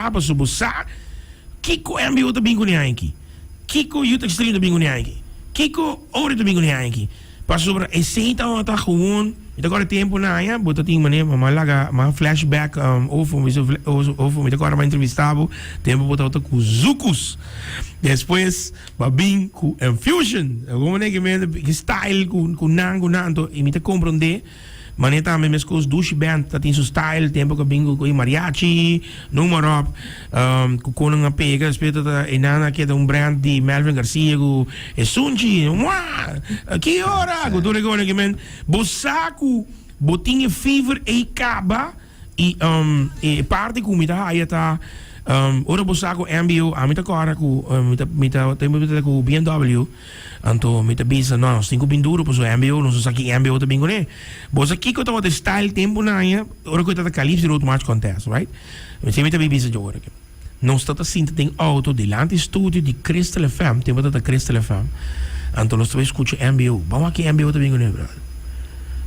apa subusa Kiko MBO to bingo ni Anki. Kiko Youth Extreme to bingo ni Anki. Kiko Ori to bingo ni Anki. Pas sobre aceita ata gewoon. Ito agora tempo na ya, bota ting mane mamalaga, ma flashback over ito agora ma entrevistado, tempo bota ata ku Zukus. Después babing ku Infusion. Como ne que style ku nanto imita comprende. Maneta me mescos douche band dat in zo style tempo ka bingo ko mariachi noem maar op ku koning nga pega speelt dat inana que um brand di Melvin Garcia ku esunchi que hora ku dole ko que men bosaku botinge fever e kaba e parte ku mita ayata ora bosaku MBO amita kora ku mita ku BMW anto mita bisa no cinco binduro po so MBO no so saki MBO to bingo ne bosa kiko to the style tempo na ya ora ko tata Calypso Road March Contest right se mita bisa jora non sta ta sinta ting auto delante studio di Crystal FM tempo tata Crystal FM anto lo sto escucho MBO bawa ki MBO to bingo ne bro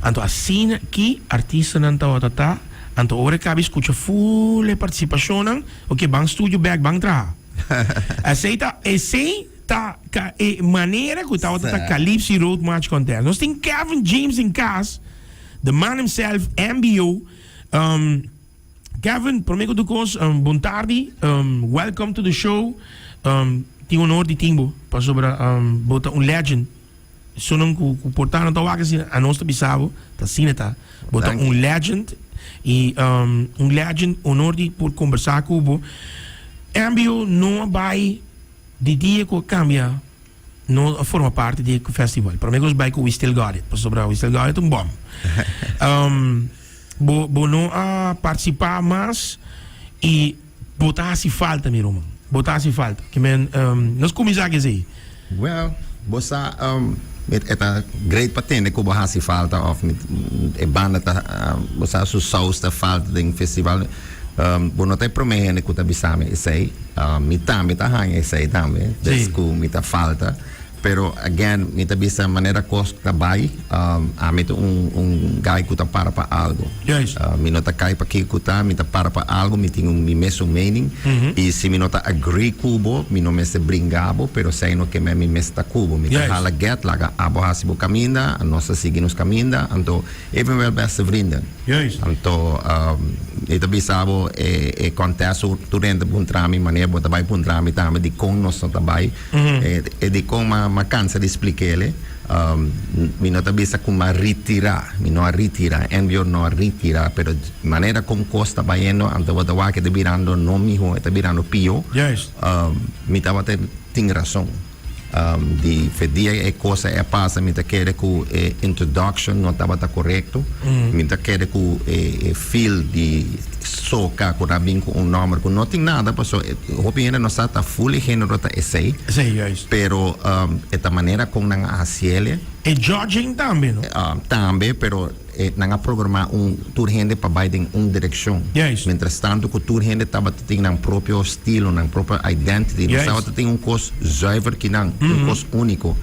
anto assim ki artista nan ta tata anto ora ka escucho full participação ok bang studio back bang tra aceita ta maneira que estava a Calypso Road March Contest. Nós temos Kevin James in casa, the man himself, MBO. Kevin, prometo do cos, bom tarde, welcome to the show. Tinha honor de timbo, para sobre bota legend. Sonam ku portar na tawaga assim, a nossa bisavo, tá sineta, bota legend e legend honor de por conversar com o MBO não vai de dia que cambia não forma parte do festival. Para mim, os bikes we still got it. Para sobrar, we still got it bom. Bo não participar mais e botar se falta, meu irmão. Botar se falta. Que men, nós começar a dizer. Well, bossa esta great patente que botar se falta of e banda tá bossa su sausta falta do festival. Bono te promene que tá bisame sei mita hang sei também desco mita falta pero again mita bisa maneira cost trabalho mita guy que tá para algo minota cai para que tá mita para algo me tem mi meso meaning e se minota agree cubo mi no me se bringabo pero sei no que me mesta cubo mita hala get laga abo hasibo caminda a nossa seguimos caminda então eventueel beste vrienden então ita bisabo e contesto durante bun trami maneira bota vai bun trami também de com nosso trabalho e de com ma cansa di spiegare mi nota bisa come ritira mi no ritira envio no ritira pero manera con costa bayendo ante vota che de virando no mi ho eta virando pio mi tava ting razón di fedia e cosa e passa mi ta chiede cu introduction non tava corretto mi ta chiede cu feel di soca con abinco un numero con non nada passo opinione non stata fully generata essay pero esta manera con una asiele e judging também também pero nanga programma tour gente para biden direção mientras tanto que tour gente tava tem um próprio estilo um próprio identity não estava tem cos zuiver que não cos único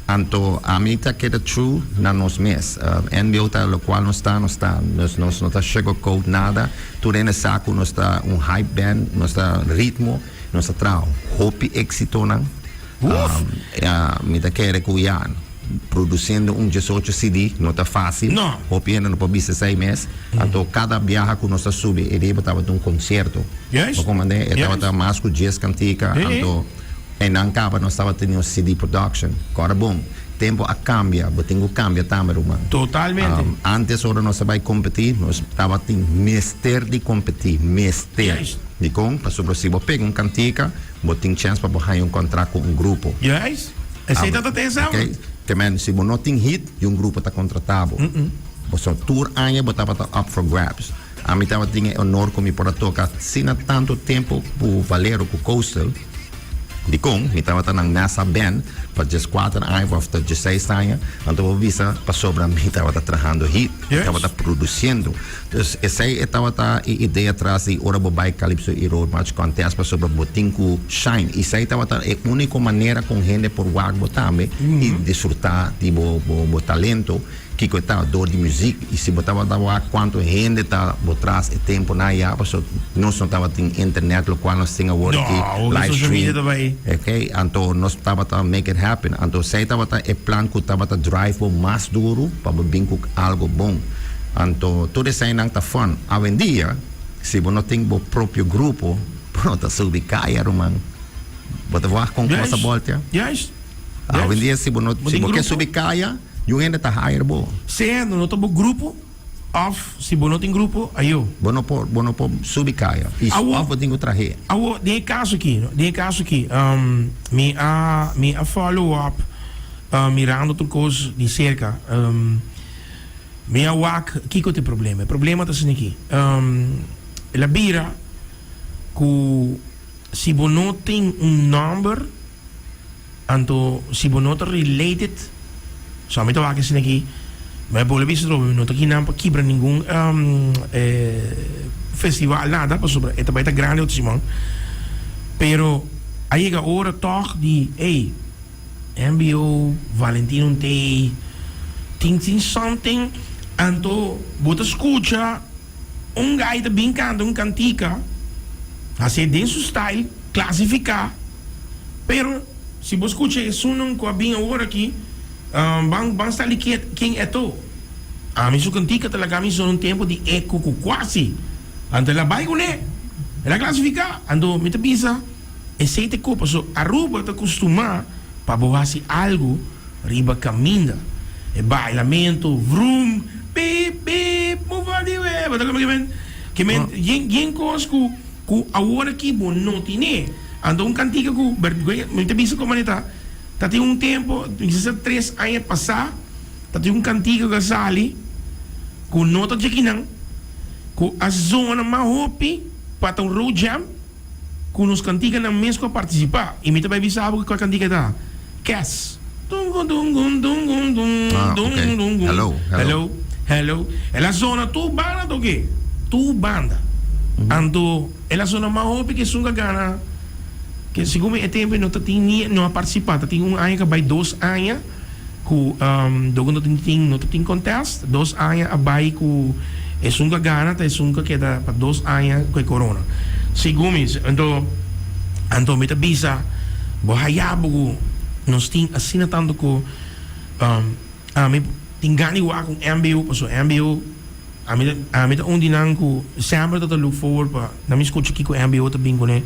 anto a mim tá que true na nos mes NBO tá lo qual não está nós não tá chego code nada tu rene saco não está hype band não está ritmo não está trau hope éxito não me tá querer cuiar produzindo 18 CD não tá fácil hope ainda não pode ser 6 meses então cada viagem que nós sube e deve tava de concerto como né tava mais com 10 cantica então e não acaba nós estava tendo CD production agora bom tempo a cambia botingo cambia também mano totalmente antes ora nós vai competir nós estava tendo mestre de competir mestre de com para sobre se você pega cantica boting chance para borrar contrato com grupo aceita a atenção que man se você não tem hit e grupo está contratado você tour anya botava up for grabs a mim estava tendo honor como para tocar se não tanto tempo por Valero com Coastal di kong mi tava nang nasa band para just 4 anos after 16 anos então eu visa para sobra mi tava trabajando hit tava produzindo então essa estava a ideia atrás de ora bobai Calypso Road March Contest para sobra botinco shine e sai tava a única maneira com gente por wag botame e desfrutar de bo talento Kiko está door de música e se botava dar quanto gente está por trás o tempo na ia porque nós não tava tem internet lo qual nós tinha agora aqui live stream ok então nós tava tá make it happen então sei tava tá e plan que tava tá drive por mais duro para bem com algo bom então tudo isso aí não tá fun hoje em dia se você não tem o próprio grupo pronto subir caia romano bota voar com coisa volta Yes. hoje em dia se você quer subir caia yung ainda tá higher bo. Sendo no tobo grupo of si bono tem grupo ayo. Bono po subikaya. Is of dingo trahe. Awo de caso aqui, de caso aqui. Me a follow up mirando tudo coisa de cerca. Me a wak kiko te problema. Problema tá sendo aqui. La bira ku si bono tem number anto si bono te related so me tawag kasi naki may bola bisa trobo no taki nampa kibra ningún festival nada pa sobra esta baita grande o Simon pero aí ga ora toch di MBO Valentino Day ting something anto bota escucha gaita bem canta cantica assim dentro style classificar pero se você escuta isso não com a bem agora aqui bang está ali quem é tu a mim cantica talaga mim um tempo de eco quase ante la vai com ela classificar ando me te pisa e sei te copa so Aruba te costuma para boasi algo riba caminda e bailamento vroom beep beep move on the way bata que men yen cos ku agora aqui bom não tine ando cantica ku me te pisa como está tati tempo, 3 anos passar, tati cantiga que sali, com nota de quinang, com a zona mais hopi, para road jam, com os cantiga na mesma participar. E me também sabe que a cantiga tá. Cass. Hello. É a zona tu banda do quê? Tu banda. Ando, é a zona mais hopi que sunga gana. Que segundo o tempo não a participar, tem ano que vai 2 anos que não tem contest, 2 anos a vai que é sunga gana, é sunga que dá para 2 anos com corona. Segundo então me tabisa, bohayabo nós tem assim tanto que me tem ganho com MBO, porque MBO a mim tá onde não que sempre tá look forward para na minha escuta aqui com MBO também com né.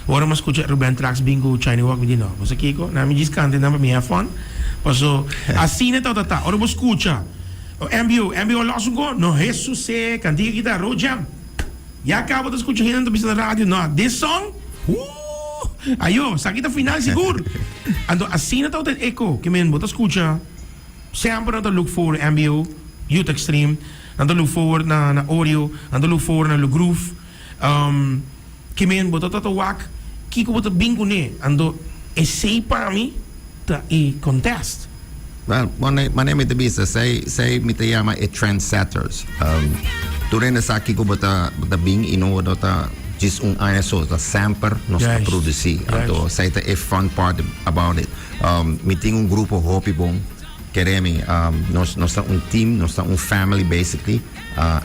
Ora mas escuta Ruben Tracks bingo China Walk me não. Você Kiko, na minha discante não para me have fun. Passo assim né tá. Ora você escuta. MBO lost go. No Jesus se cantiga kita road jam. Ya acabo de escutar ainda na rádio não. This song? Ayo, sakita final seguro. Ando assim né tá eco que men bota escuta. Sempre tá look for MBO Youth Extreme. Ando look forward na audio, ando look forward na groove. Que men bota wak Kiko bota bingo ne ando essay para mim ta e contest. Well, maneira de bisa, sei me te chama e trendsetters. Durante essa Kiko bota bing e não bota just ano só, tá sempre nós produzir. Então, sei te é fun part about it. Me tem grupo hobby bom. Queremos, nós somos team, nós somos family basically,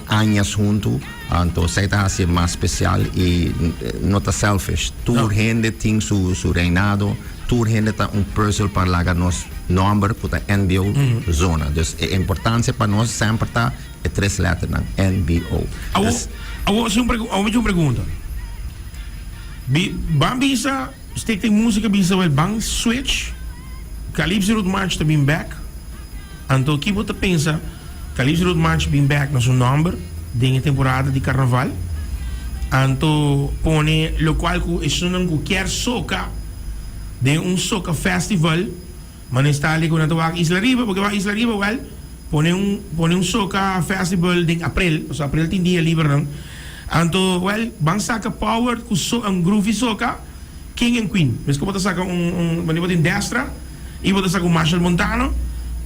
anos juntos, então sei que é mais especial e não está selfish. Toda gente tem su reinado, toda gente tem personal para largar nosso nome para a NBO zona. Então, a importância para nós sempre está 3 letras na NBO. Agora, uma pergunta. Bang bisa, stick música bisa, bang switch, Calypso Road March to be back. Então, aqui você pensa, Calypso Road March being back na sua number, de temporada de carnaval. Então, põe o qual é não quer soca, de soca festival, mas está ali com a Isla Riba, porque a Isla Riba, well, põe soca festival de abril, ou seja, abril tem dia livre, não? Então, well, bang saca power, com groovy soca, King and Queen. Mas que você saca manipular em Destra, e você saca Marshall Montano,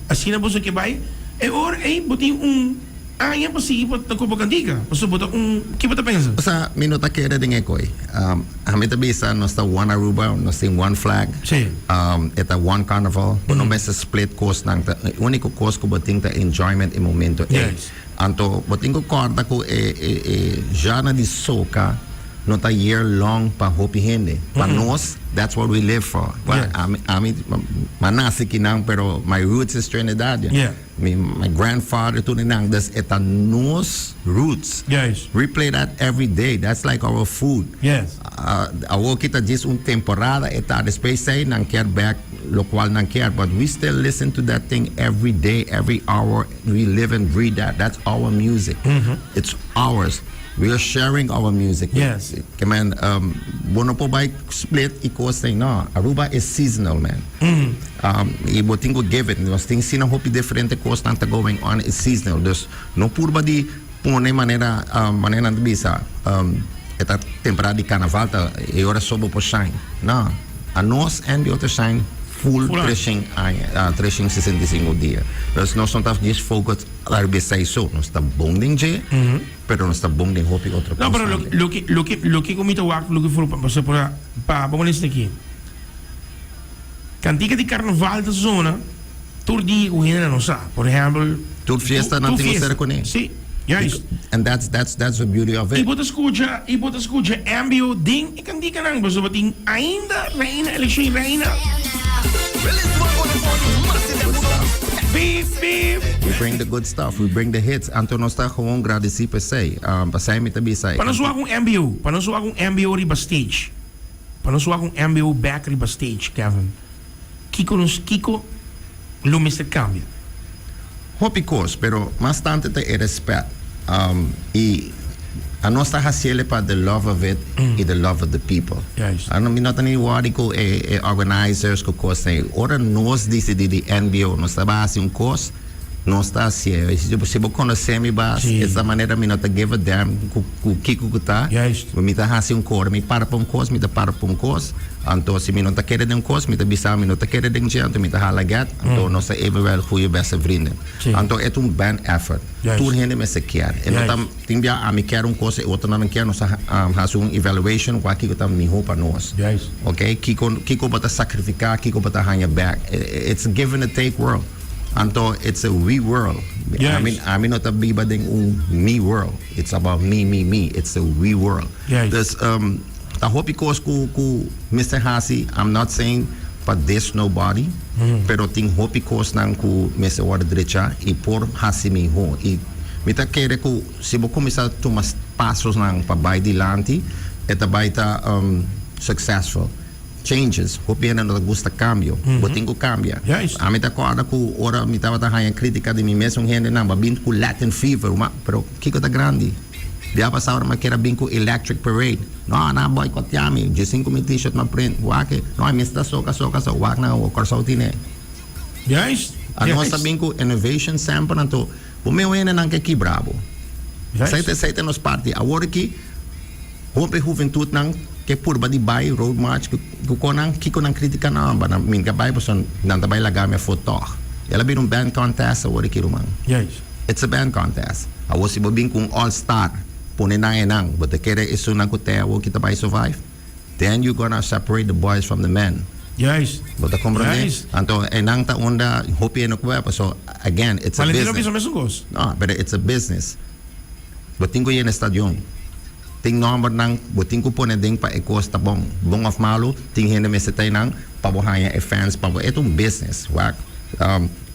assim na bolsa que vai e ora aí botem Ayan pa si ipot na kupagantiga. Pasubot akong, kipa ta pensa? Sa minuta kere din ekoy. Hamita bisa nos ta one Aruba, nos ting one flag. Si. Eta one carnival. No mes split course nang ta único course ko boting ta enjoyment e momento. Yes. Anto boting ko corda ko jana di soca no ta year long pa hopi hende. Pa nos, that's what we live for. Yeah. Ami manasi kinang pero my roots is Trinidad. Yeah. My grandfather to nang das eta nos roots. Yes. We play that every day. That's like our food. Yes. Awo kita just un temporada eta después say nang care back local nang care, but we still listen to that thing every day, every hour. We live and breathe that. That's our music. It's ours. We are sharing our music. Yes. Man, bono po ba split iko say no. Aruba is seasonal, man. Ibo tingo give it. Nos ting sina hopi differente course nang ta going on is seasonal. Dus no purba di pune manera de bisa. Eta temporada di carnaval ta e ora sobo po shine. No. A nos and the other shine full trashing 65 dia. Dus nós não estamos just focus a RBC so, nós está bonding je, pero nós está bonding hopi outra coisa. Não, pero lo que comita wak, lo que for pa vamos nesse aqui. Cantiga de carnaval da zona, tur di o hena não sa, por exemplo, tur fiesta não tem que com ele. Sim. Juist. And that's the beauty of it. Ibo te escucha ambio ding, ik kan die kanang basta bating ainda reina election reina. Beep beep. We bring the good stuff. We bring the hits. Anto nos está gewoon gradeci per se. Pasay mi tabi say. Panaswa akong ambio riba stage. Panaswa akong ambio back riba stage, Kevin. Kiko lumis het cambia. Hopi course, pero mas tanto te respect. Y a nostra hasiele pa the love of it y the love of the people. Yes. Ano minatani wadi ko organizers ko course ora nos dice di NBO nos base un course nos está se se bo conhecer mi base essa maneira minata give a damn ku kiko kuta. Yes. Mi ta hasi un course mi para pa un course mi ta para pa un course. Anto si minata kere den course mi ta bisa minata kere den je anto mi ta halagat anto nos even wel goeie beste vrienden. Anto het un band effort. Yes. Tour hende met se keer. En Yes. tam timbia a mi keer un course outra na keer nos hasu un evaluation kwa kiko tam mi hopa nos. Yes. Okay, kiko bata sacrificar, kiko bata hanya back. It's a give and a take world. Anto it's a we world. Yes. I mean not a biba ding un me world. It's about me. It's a we world. Yes. Dus I hope because ku Mr. Hasi, I'm not saying but this nobody. Pero ting hope because nang ku Mr. Wardrecha e por Hasi mi ho. E mita kere ku si bo kumisa tumas passos nang pabay di lanti eta baita successful. Changes, hopi na gusta cambio, botingo cambia. Yes. A mita ko ada ku ora mita wata hanya kritika de mi mesmo hende na babin ku Latin fever, pero kiko ta grandi. Dia pa sa ora makera binku electric parade. No, na boycott yami, just 5 mi t-shirt ma print, wake. No, mista soka so wak na o korsautine. Juist. Ano sabihin ko innovation sample nanto, bumewen na nang kay bravo. Saite nos party, award ki hope juventud nang que por ba di bay road march ko nang kiko nang kritika na ba na min ka bay person nang tabay lagame foto. Yala bin un band contest award ki rumang. Yes. It's a band contest. Awo si bobing kung all star pune na enang but the kere isu nang ko te awo kita bay survive. Then you gonna separate the boys from the men. Yes. But the comprende? Yes. Anto enang ta onda hopi eno ko so again it's a Valentino business. piso mesugos. No, but it's a business. Boting ko yan stadion. Ting number nang boting ko po na ding pa ekosta bong of malu ting hindi mesetay nang pabuhaya fans pabo etong business wak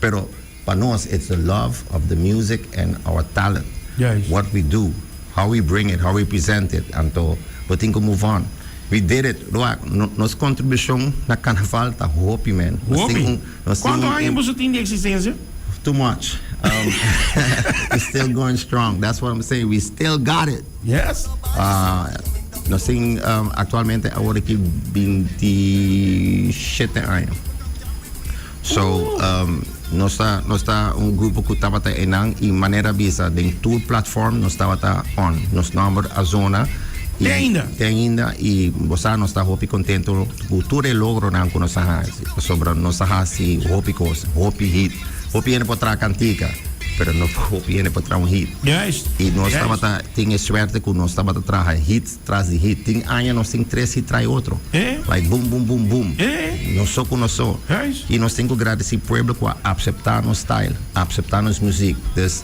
pero panos it's the love of the music and our talent. Yes. What we do, how we bring it, how we present it anto boting ko move on. We did it. Nos contribution na carnaval ta hopi man. Hopi. Quanto años vos tiene de existencia? Too much. We're still going strong. That's what I'm saying. We still got it. Yes. Nos sing actualmente ahora que 27 años. So nos está un grupo que estaba enang y manera visa de tour platform nos estaba on. Nos number a zona. Ainda y bosa nos está hopi contento cultura e logro nan kuno sa sobre nos sa si hopi cos hopi hit hopi en potra cantica pero no viene para traer un hit. Juist. Y no Juist. estaba tiene suerte que no estaba a trabajar hit tras de hit. Tiene años, nos tiene 3 y trae otro. Like boom, boom, boom, boom. No so que no so. Juist. Y nos tengo que agradecer al pueblo que aceptar nuestro style, aceptar nuestra música. Dus,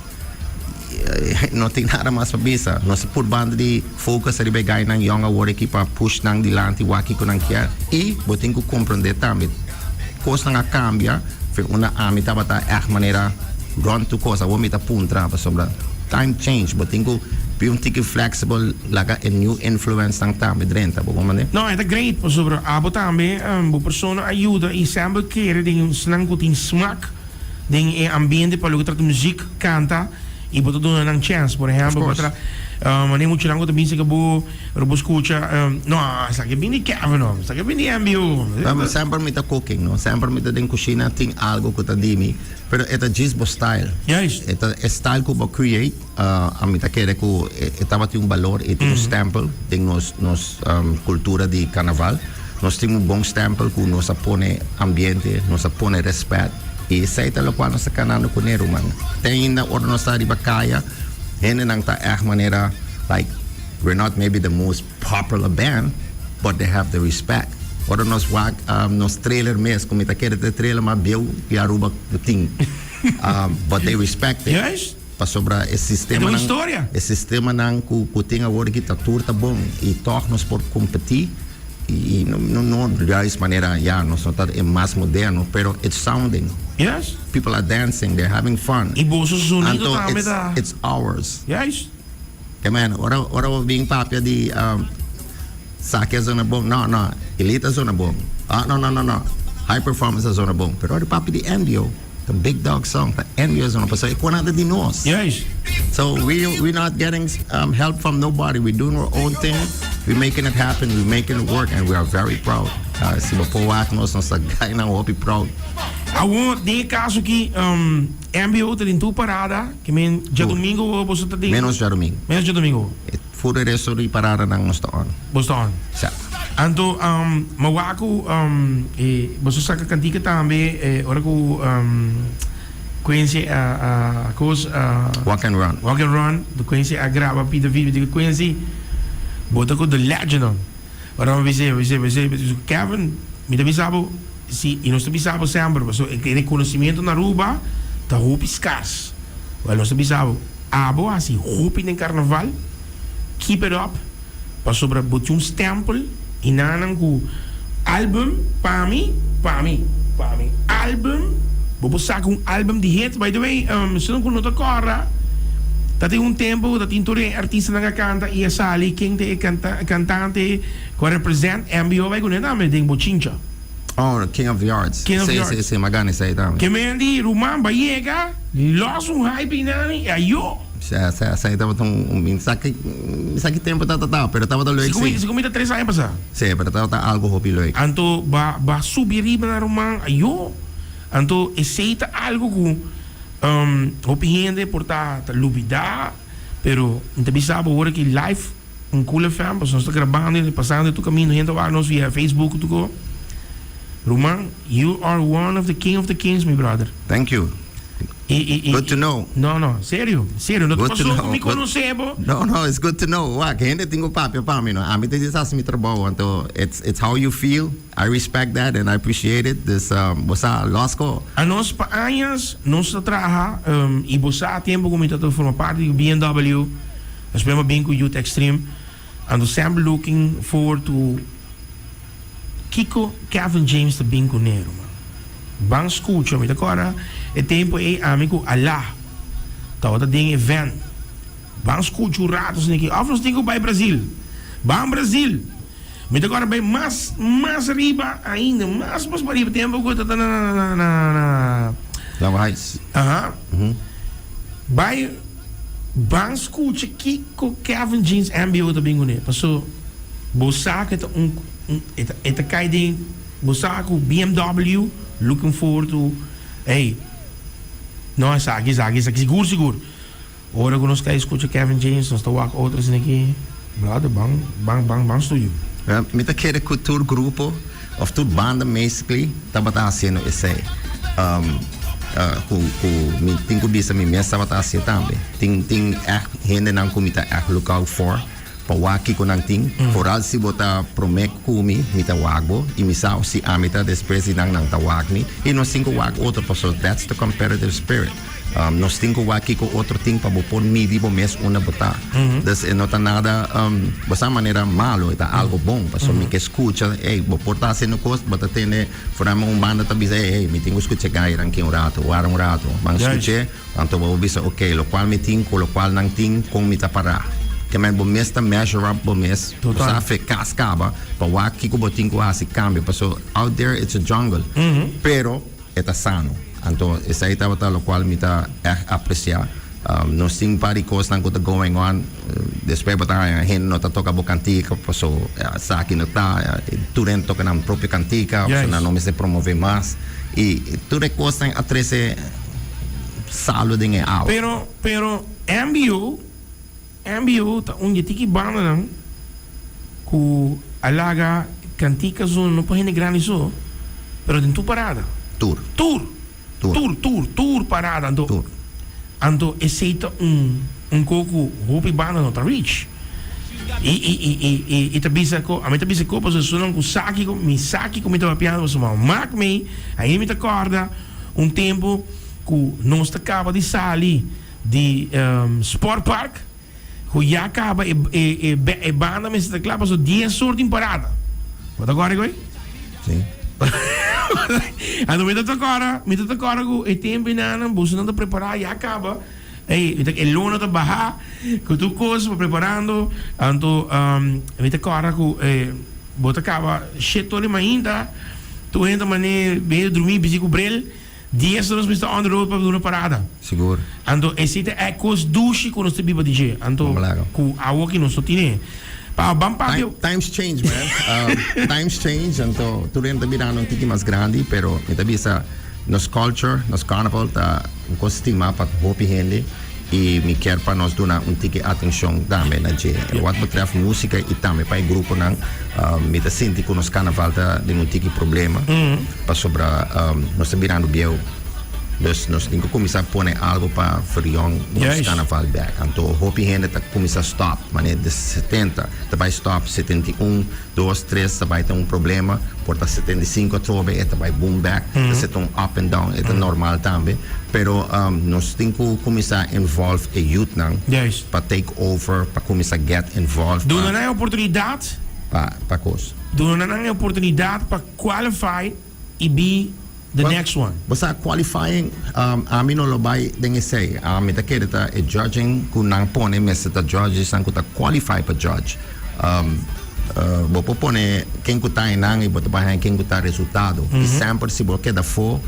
não tem nada mais para pensar. Nós por banda de focus ali pegar na young agora aqui para push nang dilante o aqui com nang quer. E eu tenho que compreender também. Coisa não cambia, foi uma amita bata maneira run to coisa, vou me puntra para sobre time change, eu tenho que be um tique flexible, laga a new influence nang também dentro, por como né? Não, é great, por sobre abo também, a pessoa ajuda e sempre quer de um snang com smack, de ambiente para lutar música, canta. E botar dando uma chance, por exemplo, botar nem muito lango também se que bo escuta, não, essa que bem de Kevin, não, essa que bem de ambio. Sempre me tá cooking, não, sempre me tá dentro cozinha tem algo que tá dimi, pero é just bo style. Yes. É style que eu create, a mim tá querer que tava tem valor, tem stample, tem nos cultura de carnaval, nós temos bom stample que nos apone ambiente, nos apone respeito. E sei lo qual nós canando com nero man. Tem ainda hora nós tá de bacaya, ainda não tá maneira like we're not maybe the most popular band, but they have the respect. Ora nós walk nos trailer mesmo, como tá querendo ter trailer mas beu e aruba do thing. But they respect it. Yes. Para sobrar esse sistema. É uma história. Esse sistema não que tem agora que tá tudo bom e torna-nos por competir. E não de maneira nós não tá mais moderno, pero it's sounding. Yes. People are dancing, they're having fun. E bolsos sonido Anto, também da. it's ours. Yes. Que man, ora eu vim papia de saque a zona bom. Não, elite a zona bom. Não. High performance a zona bom. Pero ora papia de NBO, the big dog song, the NBO a zona bom. So é nada de nós. Yes. So we're not getting help from nobody. We're doing our own thing. We're making it happen. We're making it work, and we are very proud. Se você for nós guy não hope proud. Awo de caso que MBO tá em tu parada, que men já domingo você tá de. Menos já domingo. Menos já domingo. Fora resto de parada não nós tá on. Você tá on. Certo. Anto mawako você saca cantica também ora ko conhece a coisa Walk and Run. Walk and Run, do conhece a grava Peter Video, do conhece bota com the legend on. Ora vamos ver Kevin, me dá bisabo se e nós tá bisabo sempre, so que reconhecimento na Aruba tá roupa escasso. Well, nós tá bisabo abo assim roupa em carnaval, keep it up, para sobre botar um stempel e nanang ko album para mim album vou sacar um álbum de hits. By the way, se não conta corra, tá tem tempo, tá tem todo artista que canta e a sali quem te cantante que represent MBO vai conhecer também tem bochincha. Oh, King of the Arts. Sim, magana sai também. Que me andi Roman Bayega, los um hype nani, ayo. Sai tava saque tempo tá, pero tava do Se comida 3 anos passar. Sim, pero tava algo hopi loik. Anto ba subir riba na Roman, ayo. Anto aceita algo com opinião por tá lubida, pero não bisaba agora que live cool FM, nós está gravando, passando tu caminho, gente vai nós via Facebook tu go. Roman, you are one of the kings, my brother. Thank you. Good to know. No, sério. Não Good passou to com me conhecer, No, it's good to know. Wa, que gente tenho papel para mim, no. A mim te diz assim, trabalho, então it's how you feel. I respect that and I appreciate it. This você losco. A nós pa anos nós trabalha e você a tempo como está forma parte do BMW. Nós vemos bem com Youth Extreme and sempre looking forward to Kiko Kevin James the Bingo Nero. Bang escucha, me agora é tempo é amigo Allah. Tá outra ding event. Bang escucha o ratos aqui. Afros tenho para Brasil. Bang Brasil. Me agora bem mais riba ainda, mais para riba tempo que tá na Lavais. Vai bang escucha Kiko Kevin James MBO the Bingo Nero. Passou bosaca eta cai de bosaca BMW. Looking forward to, hey, não, sabe, seguro. Ora que nós queremos escutar Kevin James, nós estamos com outros aqui, brother, bang studio. Me tá querendo que todo grupo, of todo banda, basically, tá fazendo esse mi ting ko bisa mi mesa bata asya tambe ting hende nang kumita look out for pawaki ko nang ting foral si bota promek kumi mita wagbo imisa si amita desprezi nang tawag mi nos ting ko wag otro so that's the competitive spirit. Nos ting ko waki ko otro ting pabupon mi di bo mes una bota. Das no ta nada basta manera malo ita algo bom paso mi que escucha bo porta haciendo cosas bata tiene forama un banda tabi say mi tengo escucha gairan que un rato man escuche tanto bo bisa okay lo cual mi ting ko lo cual nang ting kung mi ta para que man bo mes ta measure up bo mes sa fe cascaba pa waki ko bo ting ko hasi cambio paso out there it's a jungle pero eta sano. Anto esa ita bata lo cual mita apreciar no sing pari cos nang kuta going on después bata hen no ta toca bo cantica so sa aqui no ta turen toca na propia cantica o na no me se promove más y tu recostan a 13 salud en el pero MBO ta un yetiki banda nang ku alaga cantica so no pode grande so pero den tu parada tour parada ando aceita coco hopi banda no ta reach e tabisa ko a me tabisa ko paso sunan ko saki ko mi tava piano so mak me aí me ta corda tempo ku non sta cava di sali di sport park ku ya acaba e banda me sta clapa so 10 sorti in parada wat agora goi sim. Ando me tocora com o tempo nana, buscando preparar e acaba. El luna tá bajar, com tu coisa preparando, ando me tocora com bota acaba, shit tole ainda, tu entra mané, bem dormir, busy com brel, 10 horas me está on the road para uma parada. Seguro. Ando esse é cos duche quando você biba DJ, ando com a que não só tiene. Times change, man. Times change, então tu renta virando tiki mais grande, pero me tabisa nos culture, nos carnaval tá costima para hopi gente e me quer para nós dar tiki atenção também na je. What betreft música e também para o grupo não, me tá senti que nos carnaval tá de tiki problema, para sobre nós tá virando biel. Dus nós temos que começar a pôr algo para friar nos carnaval back. Então, hopi gente tá começar a stop, mas de 70, tá vai stop 71, 2, 3, tá vai ter problema, porta 75 trobe, tá vai boom back, tá up and down, é normal também. Pero nós temos que começar a involve a youth não, para take over, para começar a get involved. Doen we een oportunidade? Para coisa. Doen we een oportunidade para qualify e be the next one. Basta qualifying ami no lo bai den say ami ta kereta e judging ku nang pone meseta judges ang ku ta qualify pa judge bo popone ken ku ta nang e bota bai ken ku ta resultado e sempre se bo queda fo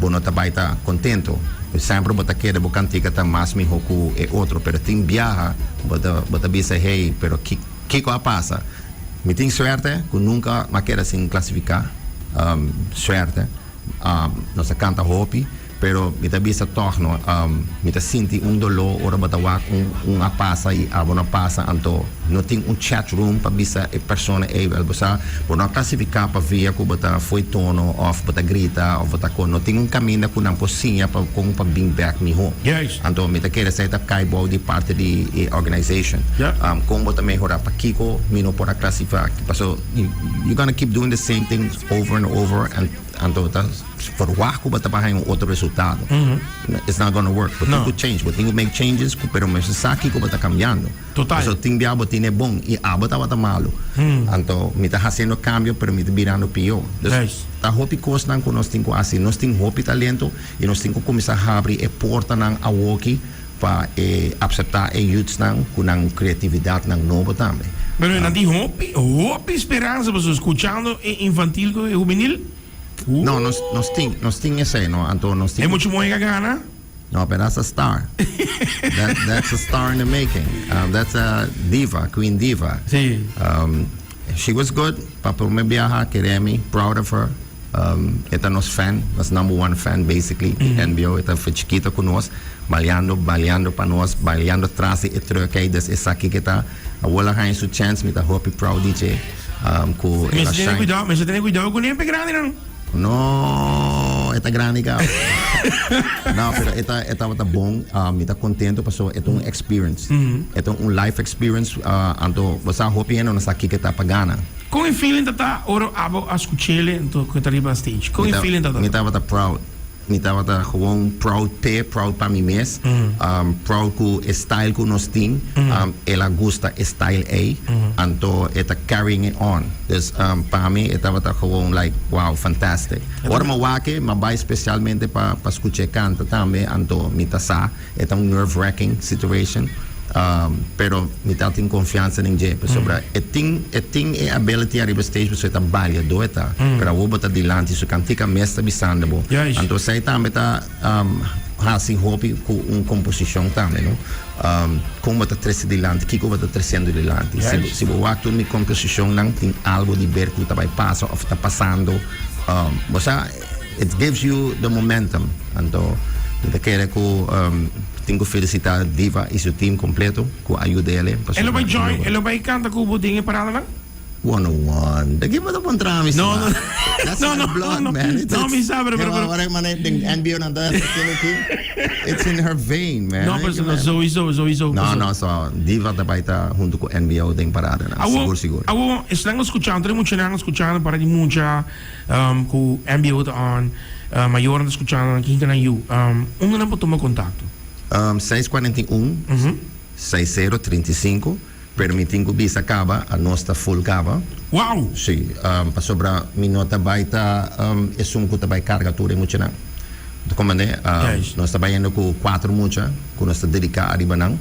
bo no ta bai ta contento sempre bota queda bo cantica ta mas mi hoku e outro pero tin viaja bota bisa hey pero que passa me tem suerte ku nunca ma queda sin clasificar suerte nossa canta hopi pero me tabisa torno me ta sinti dolor ora batawa uma passa e a bona passa anto não tem chat room para bisa e persona bosa por não classificar para via que bota foi tono of bota grita of bota con não tem caminho com não cozinha para com para bring back me home anto me ta querer sair da kai body parte de organization com bota melhorar para kiko me não por classificar passo you're gonna keep doing the same things over and over and anto for waku bata pa outro resultado it's not gonna work but you could change but you make changes pero mas saki ko bata cambiando total so ting biabo tiene bom e abota bata malo anto me tá haciendo cambio pero me tá virando pior tá hopi cost nan nós tem assim nós tem hopi talento e nós tem que começar a abrir e porta nan a woki para aceitar e youths nan com nan criatividade nan novo também pero na di hopi esperança você escuchando infantil e juvenil. No, nos ting ese, no, Anto, nos ting. ¿Es mucho más gana? No, but that's a star. That's a star in the making. That's a diva, Queen Diva. Sí. She was good. Papa me viaja, queremos, proud of her. Esta nos fan, was number one fan basically. NBO, esta fue chiquita con nos, bailando para nos, bailando atrás y truque, des esa aquí que está. Abuela ha en su chance, me está happy proud DJ. Me se tiene cuidado con el grande, ¿no? No, esta grande ka. No, pero esta wata bom, ita contento paso itong experience. Itong un life experience anto basta hopi no nasa kikita pagana. Kung yung feeling tata, oro abo askuchele into kutariba stage. Kung yung feeling tata. Mita wata proud. Mita wata gewoon proud proud pa mi mes. Proud ku style ku nos team. Ela gusta style A. Anto ita carrying it on. Dus pa mi ita wata gewoon like wow, fantastic. Ora mawake, mabay specialmente pa escuche canta tambe anto mita sa itong nerve-wracking situation. Pero mita ting confianza ning je sobra eting ability arriba stage so eta balia do eta pero wo bota dilanti so kantika mesta bisanda bo anto sai tambe ta hasi hopi ku un composition tambe no como bota trece dilanti kiko bota trecendo dilanti se bo waktu mi composition nang ting algo di berku ta by paso of ta passando bosa it gives you the momentum anto da quere ku tengo felicitar Diva e seu team completo com a ajuda dele. Elo vai join, elo vai canta kubo dinge para lang? 101. Dagi mo na pong tramis. No. That's my blood, man. No, mi sabe, pero What man the NBO na that it's in her vein, man. No, pero sowieso. No, so Diva da baita junto com NBO ding parada na. Siguro. Awo, estão escuchando, tem muita gente escuchando para de mucha com NBO on. Maior anda escuchando aqui na you. Onde não pode tomar contato? 641-6035 permitindo bisa acaba a nossa full cava. Wow! Sim, para sobra minota baita que vai carga tudo muito na. Como nós trabalhando com 4 mucha, com nós dedicar a ribanang,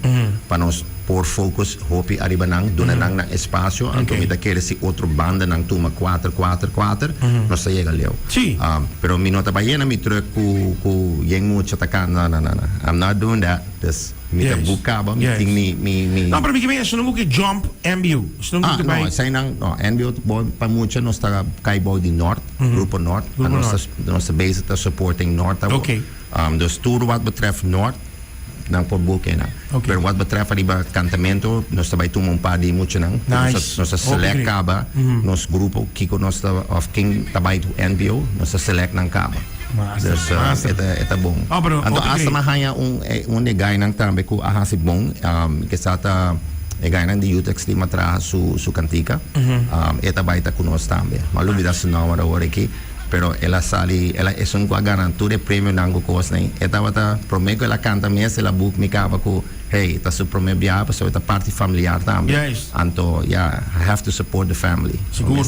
para nós por focus hopi a ribanang, dona nang na espaço, então me daquele se outro banda nang tuma 4, nós chega leo. Sim. Pero me nota trabalhando me truck com yang mucha takan, no. I'm not doing that. This me ta bukaba, me ting me. Não, para mim que mesmo não que jump MBU. No, sai nang no MBU pa mucha nós tá Kaiboy di North, Grupo North, nossa base está supporting North. Okay. Dus tudo wat betreft North nang pagbuke na. Okay. Pero what betreft arriba cantamento, nós também tomamos pa di mucho nang. Nice. Nós select kaba, nos grupo kiko nós of King tabay to NBO, nós select nang kaba. Dus ita bom. Anto asa mahaya un negay nang tambe ko ahasi bom, kesata egay nang di Utex di matraha su kantika. Ita baita kunos tambe. Malubida su nawara oreki. Pero ela es un garantu de premio nango kos na eta wata promego ela canta mes ela book mi kaba ko hey ta su promeo bia so eta party familiar tambe. Yes. Anto I have to support the family. Seguro.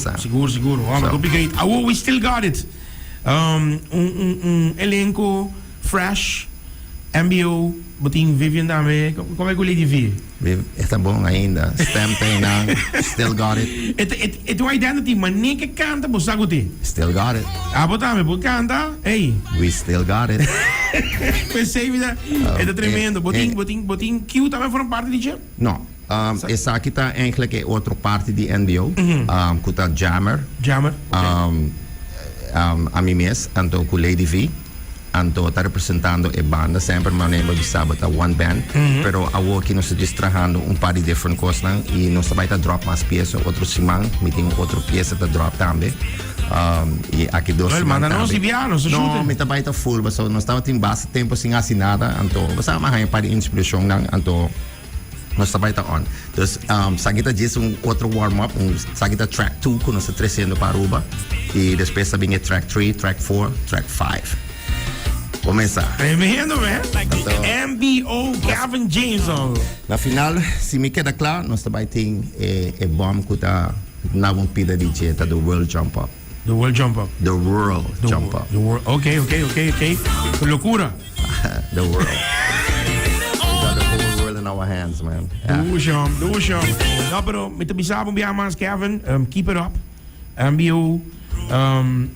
Great. We still got it. Elenco fresh MBO boting Vivian dame como é que ele devia? Está bom ainda. Stem tem na still got it. It identity manik que canta bosaguti. Still got it. Botame canta. Hey. We still got it. Pensei vida. É tremendo. Boting Q também foram parte de dia? No. Essa aqui tá eigenlijk outra parte de NBO. Kuta Jammer. A mim mesmo, anto com Lady V. Anto está representando a banda, sempre manema de sábado one band, pero awo que nós distrahando par de different coisas e nós vai tá drop mais peça, outro simang, me tem outra peça tá drop também. E aqui dois simang também. Não, me tá vai tá full, mas nós estava tem bastante tempo sem assinada, anto você mais par de inspiração anto nós vai tá on. Então, sagita diz outro warm up, sagita track 2 que nós trazendo para Aruba e depois também track 3, track 4, track 5. Começar. Tremendo, man. MBO Gavin James. Na final, se me queda claro, nós também tem bom que tá na pida de jeito do World Jump Up. The World Jump Up. The World Jump Up. Okay. Loucura. The world. We got the whole world in our hands, man. Do sham. No, pero me te bisabo biamas Gavin, keep it up. MBO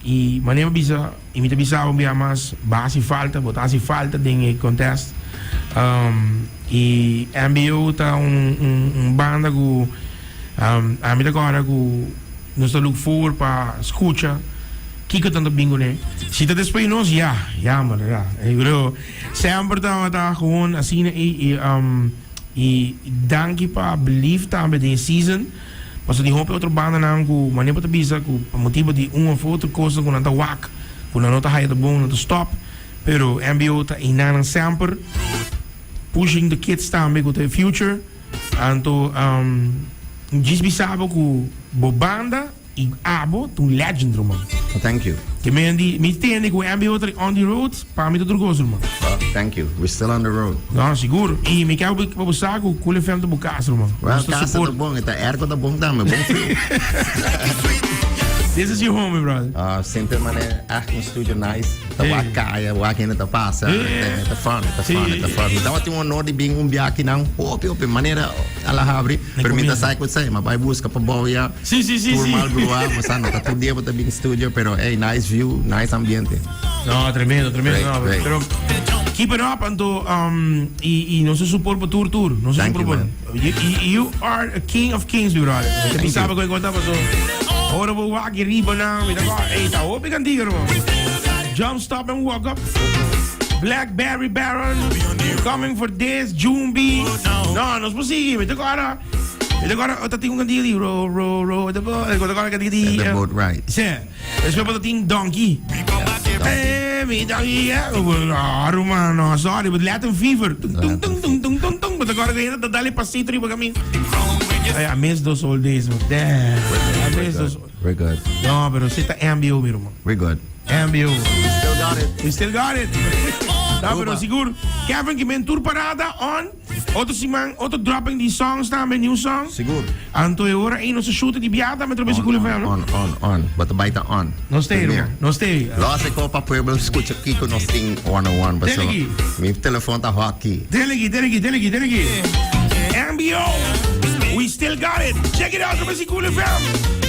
e maneira bisa imita bisa mas base falta botar falta dinge contest e MBO tá banda que a mim agora que nós look for para escuta que tanto bingo né se tá depois nós mano eu sempre tá gewoon assim e danke para believe também de season. Mas die hoop outra banda na ku maneira para bisa ku motivo de uma ou outra coisa com nada wak por na nota high the bone to stop. Pero MBO ta inanang samper pushing the kids também com the future. Anto just bisabo ku bobanda e abo tu legend man. Thank you. Que me entende que o MBO tá on the road para mim tudo gosto man. Thank you. We're still on the road. Não, seguro. E me quero para buscar com o FM do Bucastro man. Well, casa tá bom, tá ergo tá bom também, bom frio. This is your home, brother. Sempre mané, um studio nice. Tá wakaia, wakaina tá passa. Tá fun. Então eu tenho um honor de vir biaki não, ope maneira alahabri. Permita sai com você, mas vai busca para boia. Sim. Por Malbrua, mas não tá todo dia para vir studio, pero hey, nice view, nice ambiente. No, tremendo. Great. Pero keep it up, Anto. Y no se supor para tour. No se supor por. You are a king of kings, brother. Você pensava que eu contava só. Ora vou aqui riba na, me dá, ei, tá open cantiga, irmão. Jump, stop and walk up. Blackberry Baron, coming for this, Jumbi. No, não é possível. Agora, eu tenho cantiga de row, agora cantiga de. The boat ride. Sim. Eu para ter donkey. Me donkey, mano, sorry, but Latin fever. But agora ganhei da dali passito riba caminho. I miss those old days, man. Damn. I miss those. We're good. No, pero você tá MBO, meu irmão. We're good. MBO. We still got it. Não, pero seguro. Kevin, que men tour parada on. Outro dropping die songs também, new songs. Seguro. Anto e ora een onze shooter die biata met robes cool FM, no? On. Bota baita on. No stay, irmão. No stay. Lost ko pa pueblo escucha Kiko no sting 101 baso. Mi telefone tá hot key. Delegi. MBO. We still got it. Check it out, robes cool FM.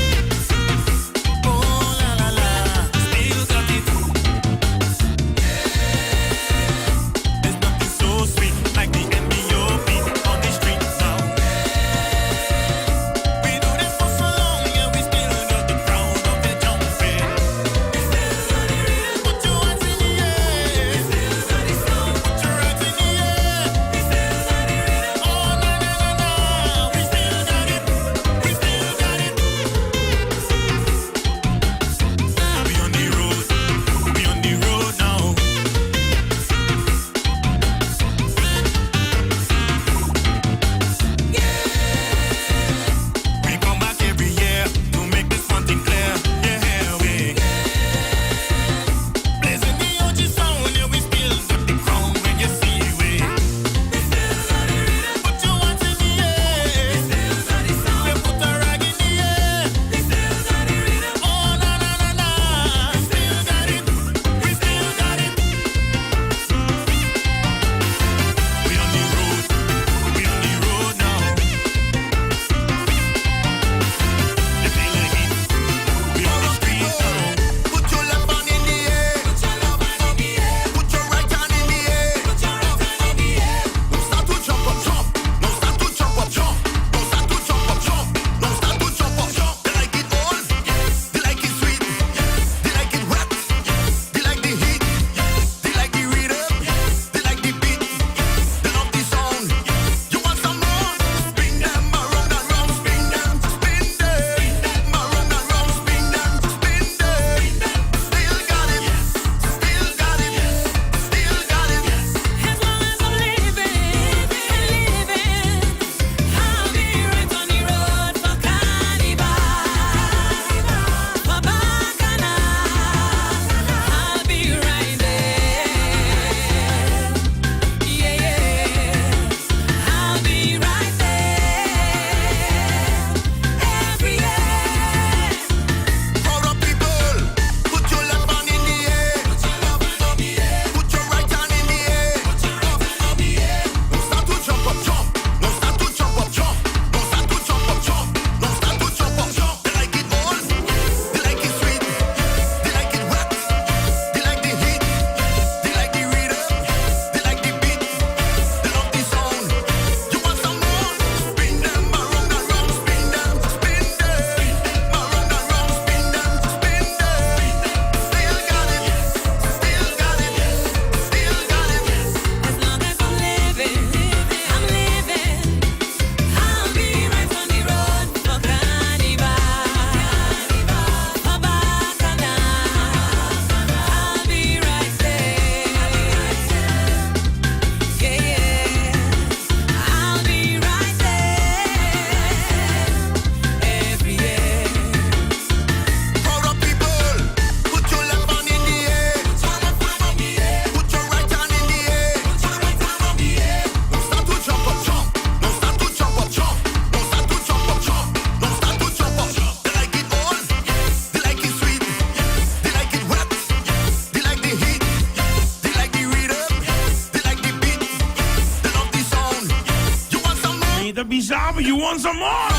want some more?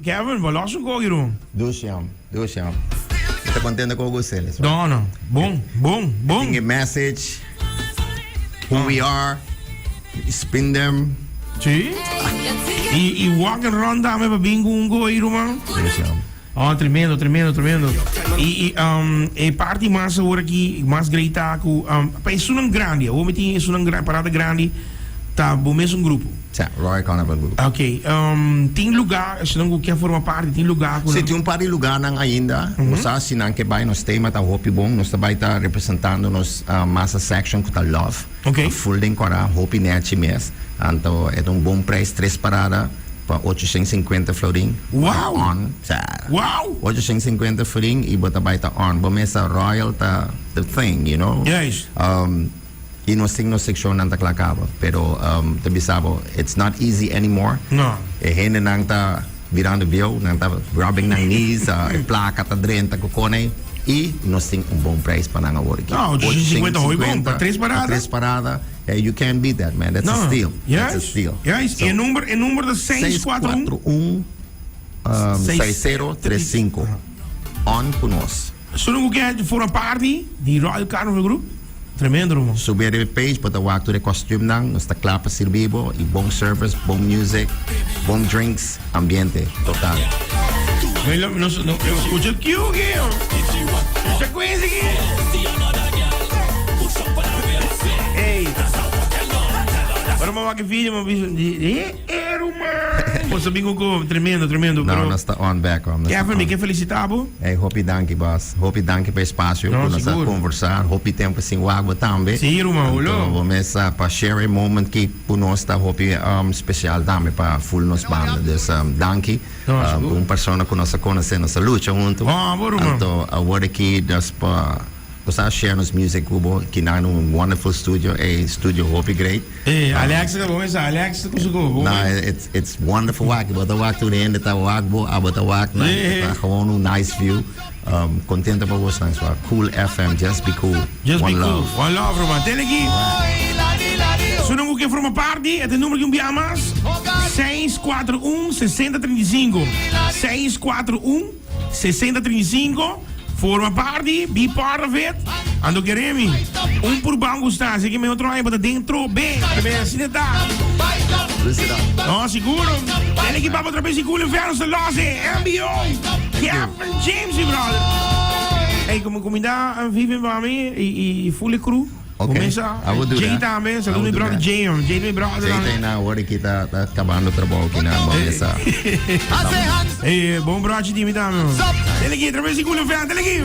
Kevin, wat los een kogiro? Do Siam. Ito contento ko gusto. Dono. Bom. Bring a message. Who we are. Spin them. Sim. E walk and run dame para bingo um kogiro, man. Do Siam. Oh, tremendo. E party massa hoor aqui, mais greita ku pa isunang grande, o meting isunang parada grande, tá bom mesmo grupo. Sa Royal Carnival Group. Ok, tem lugar, se não quer formar parte, tem lugar Se tem par de lugar nang ainda, mosa sinang que vai nos tema ta hopi bom, nos vai estar representando nos massa section que tá love. Ok. Full din kora hopi net mes. Então é um bom preço 3 parada para 850 florin. Wow. On. Sa. Wow. 850 florin e bota vai ta on. Bom essa Royal ta the thing, you know. Yes. E nós temos uma seção nanta klakaba, pero tabi sabo, it's not easy anymore. No. E hene nang ta virando bio, nang ta rubbing ng knees, placa ta drenta kokone. E nós temos bom preço para nang award. No, 850 hoi bom, para 3 parada. Para 3 parada. You can't beat that, man. That's a steal. Yes. That's a steal. Yes. So, e número de 641 6035. On conosco. Se não quer for een party, die Royal Carnival Group, tremendo, man. Subir a page, bota walk to the costume nang, nos ta clapa sirvibo, e bom service, bom music, bom drinks, ambiente, total. No escucha el cue, Gil. Escucha coisa aqui. Hey. Para uma vaca filha, uma bicho. Você bingo com tremendo. Não, nós está on back. Kevin, me quer felicitar, bo? Hey, hopi danke, boss. Hopi danke para espaço, para nós conversar. Hopi tempo assim, o água também. Sim, irmão, então, vamos para share a moment que por nós está hopi especial também para full nos banda. Então, danke. Uma pessoa que nós conhecemos nessa luta junto. Então, agora aqui, das para Basta share nos music kubo kinang nung wonderful studio, a studio hope great. Alex ka mo sa Alex ko. Nah, it's wonderful work. But the work to the end that work bo about the work na gewoon nice view. Contento pa was lang so Cool FM, just be cool. Just one be love. cool. One love, man. Telegi. Sunan ko que forma parte, é o número que enviamos 641-6035. 641-6035. Forma parte, be part of it. Ando queremos. Por banco está, así que me otro aí para dentro, bem, assim está. No, seguro. Ele que vai outra vez seguro, inferno, se losse, MBO. Kevin James, brother. Hey, como comida, vivem para mim e full crew. Começa, Jay também, saludo meu brother Jay, meu brother. Jay tem na hora que tá acabando o trabalho aqui na começa. Bom brother de time também. Ele aqui, outra vez seguro, inferno, ele aqui.